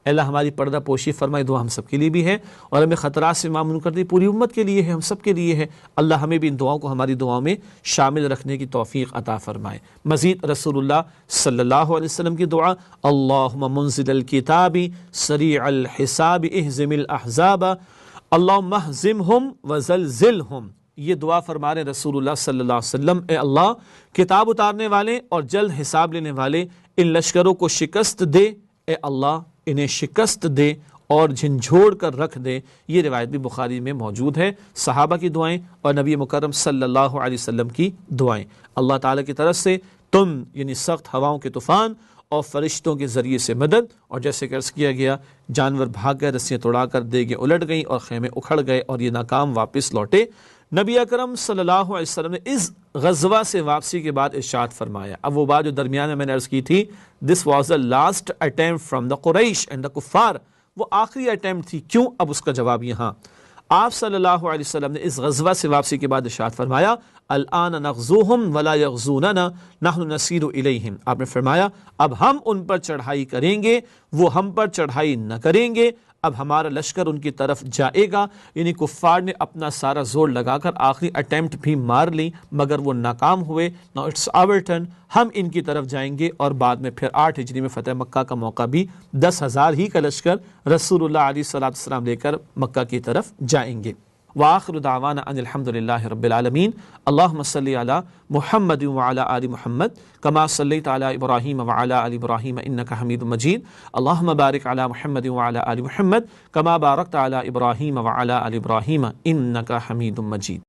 اے اللہ ہماری پردہ پوشی فرمائے، دعا ہم سب کے لیے بھی ہے، اور ہمیں خطرات سے معمون کر دے، پوری امت کے لیے ہے، ہم سب کے لیے ہے۔ اللہ ہمیں بھی ان دعاؤں کو ہماری دعاؤں میں شامل رکھنے کی توفیق عطا فرمائے۔ مزید رسول اللہ صلی اللہ علیہ وسلم کی دعا، اللہم منزل الکتاب سریع الحساب اہزم الاحزاب اللہم اہزمہم وزلزلہم۔ یہ دعا فرما رہے رسول اللہ صلی اللہ علیہ وسلم، اے اللہ کتاب اتارنے والے اور جلد حساب لینے والے ان لشکروں کو شکست دے، اے اللہ انہیں شکست دے اور جھنجھوڑ کر رکھ دے۔ یہ روایت بھی بخاری میں موجود ہے۔ صحابہ کی دعائیں اور نبی مکرم صلی اللہ علیہ وسلم کی دعائیں، اللہ تعالیٰ کی طرف سے تم یعنی سخت ہواؤں کے طوفان اور فرشتوں کے ذریعے سے مدد، اور جیسے کہ عرض کیا گیا جانور بھاگ گئے، رسیاں توڑا کر دیگیں الٹ گئیں اور خیمے اکھڑ گئے اور یہ ناکام واپس لوٹے۔ نبی اکرم صلی اللہ علیہ وسلم نے اس غزوہ سے واپسی کے بعد ارشاد فرمایا، اب وہ بات جو درمیان میں نے عرض کی تھی، this was the last attempt from the Quraysh and the کفار، وہ آخری اٹیمپٹ تھی، کیوں؟ اب اس کا جواب یہاں۔ آپ صلی اللہ علیہ وسلم نے اس غزوہ سے واپسی کے بعد ارشاد فرمایا، الآن نغزوہم ولا یغزوننا نحن نسیر الیہم، آپ نے فرمایا اب ہم ان پر چڑھائی کریں گے، وہ ہم پر چڑھائی نہ کریں گے، اب ہمارا لشکر ان کی طرف جائے گا۔ یعنی کفار نے اپنا سارا زور لگا کر آخری اٹیمپٹ بھی مار لی مگر وہ ناکام ہوئے۔ Now it's our turn، ہم ان کی طرف جائیں گے، اور بعد میں پھر 8 ہجری میں فتح مکہ کا موقع بھی 10,000 ہی کا لشکر رسول اللہ علیہ السلام لے کر مکہ کی طرف جائیں گے۔ وآخر دعوانا ان الحمد للہ رب العالمین۔ اللہم صلی علی محمد وعلی آل محمد کما صلیت علی ابراہیم وعلی آل ابراہیم انک حمید مجید۔ اللہم بارک علی محمد وعلی آل محمد کما بارکت علی ابراہیم وعلی آل ابراہیم انک حمید مجید۔